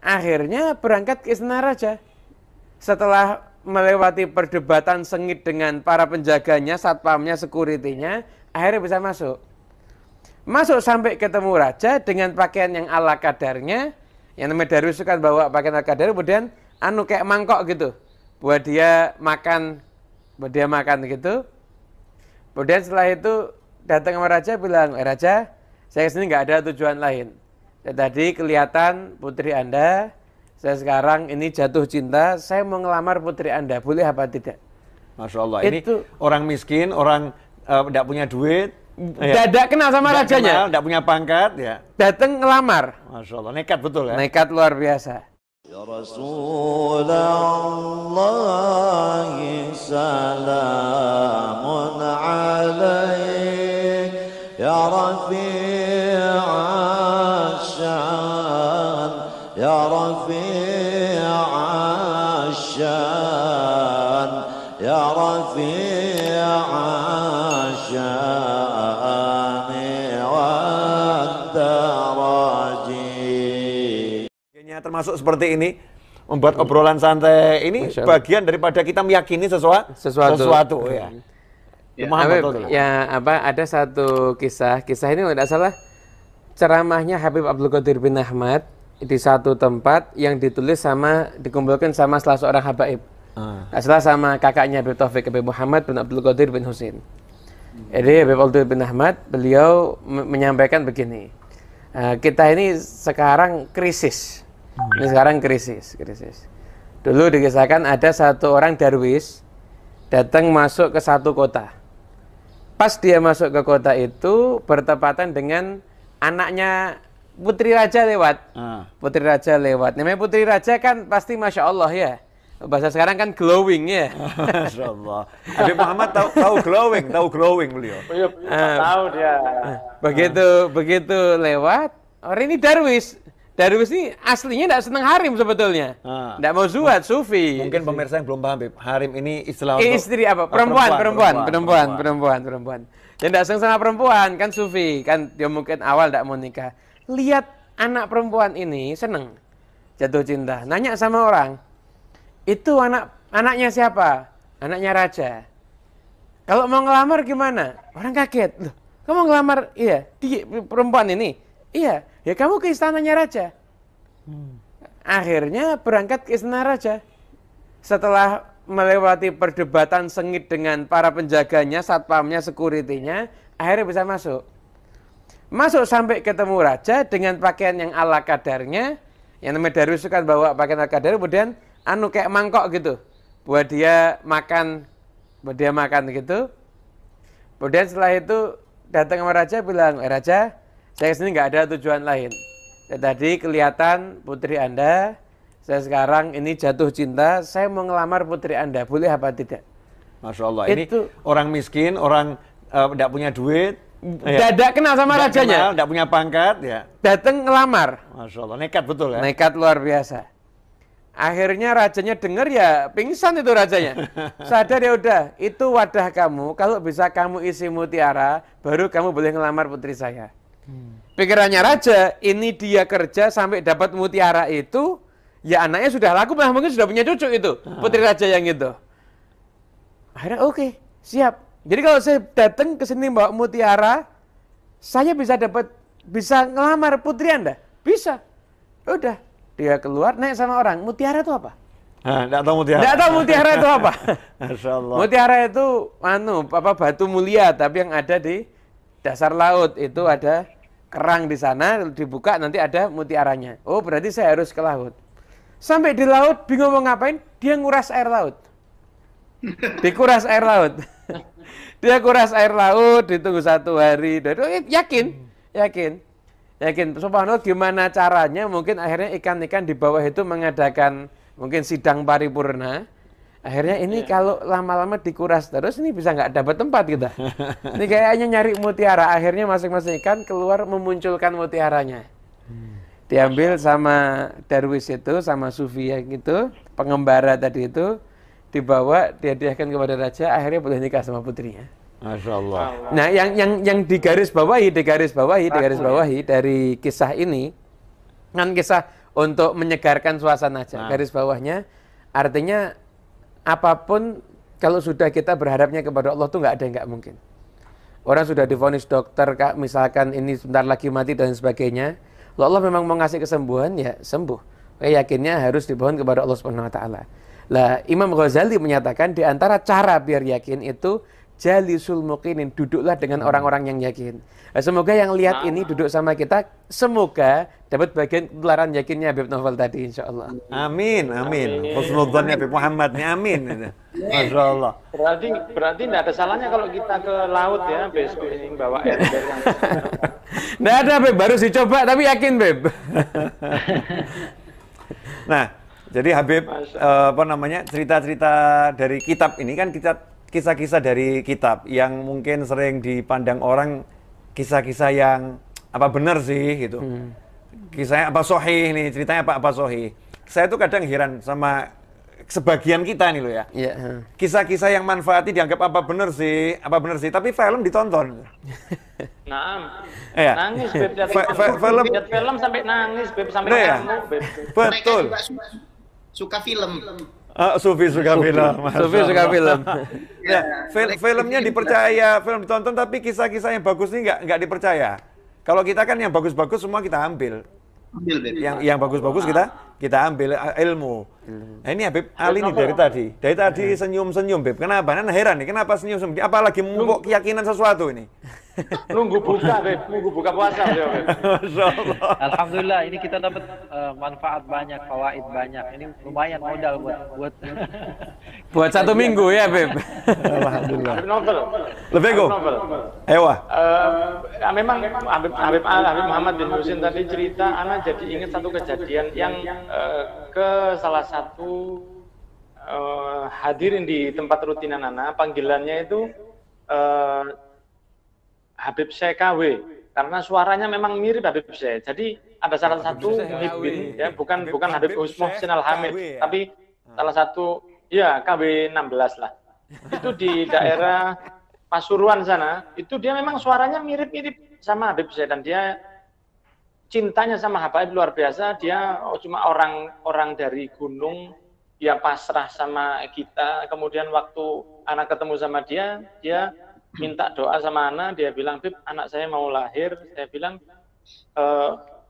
Akhirnya berangkat ke istana raja. Setelah melewati perdebatan sengit dengan para penjaganya, satpamnya, security-nya, akhirnya bisa masuk. Masuk sampai ketemu raja dengan pakaian yang ala kadarnya, yang namanya Darwis kan bawa pakaian ala kadar, kemudian kayak mangkok gitu, buat dia makan gitu. Kemudian setelah itu datang sama raja bilang, raja, saya kesini nggak ada tujuan lain. Tadi kelihatan putri Anda, saya sekarang ini jatuh cinta, saya mau ngelamar putri Anda, boleh apa tidak? Masya Allah, ini orang miskin, orang tidak punya duit, dadak kenal sama rajanya, tidak punya pangkat, ya. Datang ngelamar. Masya Allah, nekat betul ya. Nekat luar biasa. Ya Rasulullah, salamun alaik, ya Rafi'asyan, ya Rafi'asyan, ya Rafi'asyan. Termasuk seperti ini, membuat obrolan santai ini bagian daripada kita meyakini sesuatu ya. Ada satu kisah ini tidak salah, ceramahnya Habib Abdul Qadir bin Ahmad di satu tempat yang dikumpulkan sama salah seorang habaib. Salah sama kakaknya Habib Taufik Habib Muhammad bin Abdul Qadir bin Husain. Jadi Habib Abdul bin Ahmad, beliau menyampaikan begini, kita ini sekarang krisis. Ini sekarang krisis. Dulu dikisahkan ada satu orang darwis datang masuk ke satu kota. Pas dia masuk ke kota itu bertepatan dengan anaknya putri raja lewat. Putri raja lewat. Namanya putri raja kan pasti Masya Allah ya. Bahasa sekarang kan glowing ya. Masya Allah. Habib Muhammad tahu glowing beliau. Tahu dia. Begitu lewat, orang ini darwis. Darwis ini aslinya tidak senang harim sebetulnya. Tidak mau zuhad, sufi. Mungkin pemirsa yang belum paham, Beb. Harim ini istilah istri apa? Perempuan. Yang tidak senang sama perempuan, kan sufi. Kan dia mungkin awal tidak mau nikah. Lihat anak perempuan ini senang, jatuh cinta. Nanya sama orang, itu anaknya siapa? Anaknya raja. Kalau mau ngelamar gimana? Orang kaget. Loh, kamu ngelamar? Iya, dia perempuan ini. Iya, ya kamu ke istananya raja. Akhirnya berangkat ke istana raja. Setelah melewati perdebatan sengit dengan para penjaganya, satpamnya, security-nya, akhirnya bisa masuk. Masuk sampai ketemu raja dengan pakaian yang ala kadarnya, yang namanya Darwis kan bawa pakaian ala kadar, kemudian kayak mangkok gitu, buat dia makan gitu. Kemudian setelah itu datang sama raja bilang, raja, saya kesini nggak ada tujuan lain. Tadi kelihatan putri Anda, saya sekarang ini jatuh cinta, saya mau ngelamar putri Anda, boleh apa tidak? Masya Allah, ini orang miskin, orang tidak punya duit, dadak kenal sama rajanya, tidak punya pangkat, ya. Datang ngelamar. Masya Allah, nekat betul ya. Nekat luar biasa. Akhirnya rajanya dengar ya pingsan itu rajanya. Sadar ya udah, itu wadah kamu, kalau bisa kamu isi mutiara, baru kamu boleh ngelamar putri saya. Pikirannya raja, ini dia kerja sampai dapat mutiara itu, ya anaknya sudah laku, mungkin sudah punya cucu itu, putri raja yang itu. Akhirnya oke, siap. Jadi kalau saya datang ke sini bawa mutiara, saya bisa ngelamar putri Anda? Bisa. Udah, dia keluar naik sama orang, mutiara itu apa? Nggak tahu mutiara. Nggak tahu mutiara itu apa. Masya Allah. Mutiara itu batu mulia, tapi yang ada di dasar laut itu ada kerang di sana, dibuka nanti ada mutiaranya. Oh, berarti saya harus ke laut. Sampai di laut bingung mau ngapain? Dia nguras air laut. Dikuras air laut. Dia kuras air laut, ditunggu 1 hari. Yakin. Subhanallah, gimana caranya? Mungkin akhirnya ikan-ikan di bawah itu mengadakan mungkin sidang paripurna. Akhirnya ini kalau lama-lama dikuras terus, ini bisa nggak dapat tempat kita. Ini kayaknya nyari mutiara. Akhirnya masing-masing ikan keluar memunculkan mutiaranya. Diambil sama darwis itu, sama sufi yang itu, pengembara tadi itu, dibawa, dihadiahkan kepada raja, akhirnya boleh nikah sama putrinya. Masya Allah. Nah, yang digaris bawahi dari kisah ini, kan kisah untuk menyegarkan suasana aja. Garis bawahnya, artinya apapun kalau sudah kita berharapnya kepada Allah tuh nggak ada yang nggak mungkin. Orang sudah divonis dokter, misalkan ini sebentar lagi mati dan sebagainya. Kalau Allah memang mau ngasih kesembuhan, ya sembuh. Yakinnya harus dibawa kepada Allah Subhanahu Wa Taala. Lah, Imam Ghazali menyatakan di antara cara biar yakin itu jalisul muqinin, duduklah dengan orang-orang yang yakin. Nah, semoga yang lihat ini duduk sama kita, semoga dapat bagian ketularan yakinnya Habib Novel tadi, insya Allah. Amin, amin. Husnudzannya Habib Muhammad nih, amin. Masya Allah. Berarti tidak ada salahnya kalau kita ke laut ya besok ini bawa ember yang. Nggak ada Beb, baru dicoba tapi yakin Beb. Nah, jadi Habib cerita-cerita dari kitab ini kan kisah-kisah dari kitab yang mungkin sering dipandang orang kisah-kisah yang apa benar sih gitu. Kisahnya apa sahih nih, ceritanya apa sahih. Saya tuh kadang heran sama sebagian kita nih loh ya. Kisah-kisah yang manfaati dianggap apa benar sih, tapi film ditonton. Nah, ya. Nangis Beb, film sampai nangis Beb, sampai ya? Beb. Betul. Suka film. Sufi suka film. Sufi suka film. Ya, filmnya dipercaya, film ditonton, tapi kisah-kisah yang bagus ini nggak dipercaya. Kalau kita kan yang bagus-bagus semua kita ambil. Yang bagus-bagus kita ambil ilmu. Nah, ini Habib Ali nih dari tadi senyum-senyum Beb. Kenapa? Nah, heran nih, kenapa senyum-senyum? Apalagi memupuk keyakinan sesuatu ini. Nunggu buka puasa Beb. Alhamdulillah, ini kita dapat manfaat banyak, fawaid banyak. Ini lumayan modal buat satu minggu ya Beb. Alhamdulillah. Habib Novel. Lebih go. Ewa. Memang Habib Muhammad bin Husin tadi cerita, ana jadi ingat satu kejadian yang ke salah satu hadirin di tempat rutinan ana, panggilannya itu Habib Syekh KW, karena suaranya memang mirip Habib Syekh. Jadi ada salah satu muhibbin, ya bukan Habib Muhsin Al-Hamid, tapi salah satu ya KW 16 lah. Itu di daerah Pasuruan sana, itu dia memang suaranya mirip-mirip sama Habib Syekh, dan dia cintanya sama Habib luar biasa. Dia cuma orang dari gunung, dia pasrah sama kita. Kemudian waktu anak ketemu sama dia minta doa sama anak, dia bilang, Bib, anak saya mau lahir. Saya bilang,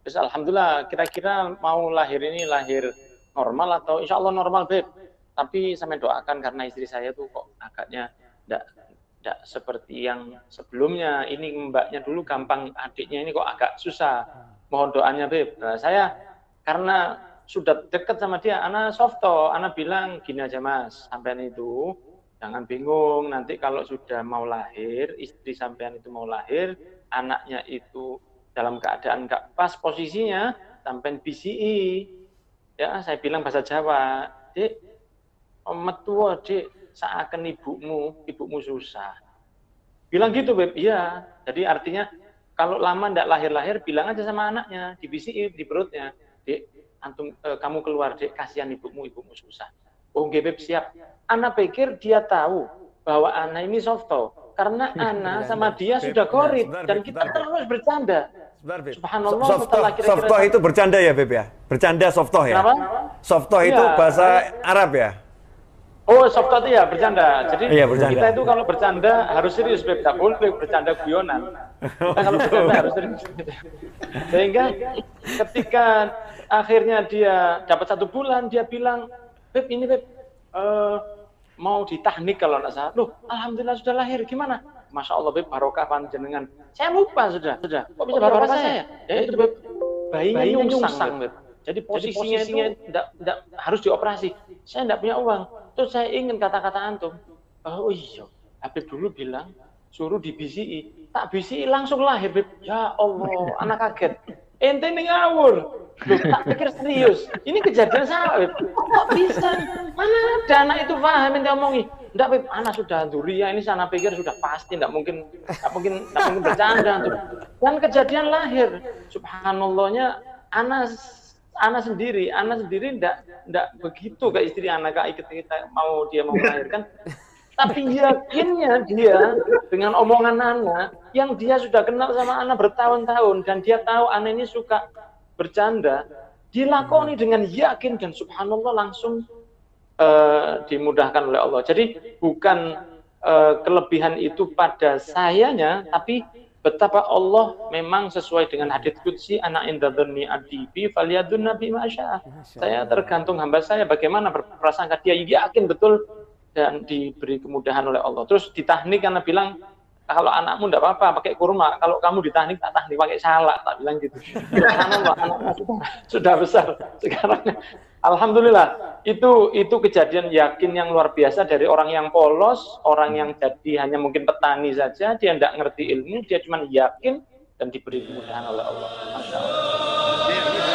alhamdulillah, kira-kira mau lahir ini lahir normal atau insya Allah normal, Bib. Tapi saya doakan karena istri saya tuh kok agaknya tidak seperti yang sebelumnya. Ini mbaknya dulu gampang, adiknya ini kok agak susah. Mohon doanya, Bib. Nah, saya karena sudah dekat sama dia, anak softo, anak bilang gini aja Mas, sampean itu jangan bingung, nanti kalau sudah mau lahir, istri sampean itu mau lahir, anaknya itu dalam keadaan nggak pas posisinya, sampean BCI. Ya, saya bilang bahasa Jawa, Dek, metua Dek, seakan ibumu susah. Bilang gitu, Beb. Iya. Jadi artinya kalau lama nggak lahir-lahir, bilang aja sama anaknya di BCI, di perutnya, Dek, antum kamu keluar, Dek, kasihan ibumu susah. Oh, Beb, siap. Ana pikir dia tahu bahwa Ana ini softo, karena Ana sama dia sudah korit, dan kita terus bercanda. Subhanallah. Softo itu bercanda ya, Beb ya? Bercanda softo ya? Kenapa? Softo itu bahasa Arab ya? Oh, softo itu ya bercanda. Jadi iya, bercanda. Kita itu kalau bercanda harus serius, Beb. Tak boleh bercanda guyonan. Kita kalau bercanda harus serius. Sehingga ketika akhirnya dia dapat 1 bulan, dia bilang, Beb, ini Beb, mau ditahnik kalau nggak salah. Loh, alhamdulillah sudah lahir. Gimana? Masya Allah, Beb, barokah panjenengan. Saya lupa sudah. Kok bisa barokah saya? Ya itu, Beb, bayinya nyungsang, Beb. Jadi posisinya tidak harus dioperasi. Saya tidak punya uang. Terus saya ingin kata-kata antum. Oh iya, Habib dulu bilang suruh di BCI. Tak BCI langsung lahir, Beb. Ya Allah, anak kaget. Ente ini ngawur. Loh, tak pikir serius. Ini kejadian salah, Beb. Kok bisa? Mana ada anak itu paham yang diomongi? Enggak, Beb, anak sudah duria. Ini sana pikir sudah pasti, enggak mungkin bercanda. Dan kejadian lahir. Subhanallahnya, anak sendiri enggak begitu ke istri anak, kita mau melahirkan. Tapi yakinnya dia dengan omongan anak yang dia sudah kenal sama anak bertahun-tahun, dan dia tahu anak ini suka bercanda, dilakoni dengan yakin dan subhanallah langsung dimudahkan oleh Allah. Jadi bukan kelebihan itu pada sayanya, tapi betapa Allah memang sesuai dengan hadits qudsi, ana inda dzanni abdi bi falyadun nabi masya. Saya tergantung hamba saya bagaimana berprasangka, dia yakin betul dan diberi kemudahan oleh Allah. Terus ditahnik karena bilang kalau anakmu enggak apa-apa pakai kurma, kalau kamu ditahnik tak tahnik pakai salak, tak bilang gitu. Subhanallah, anaknya sudah besar sekarang. Alhamdulillah, itu kejadian yakin yang luar biasa dari orang yang polos, orang yang jadi hanya mungkin petani saja, dia tidak ngerti ilmu, dia cuma yakin dan diberi kemudahan oleh Allah. Masya Allah.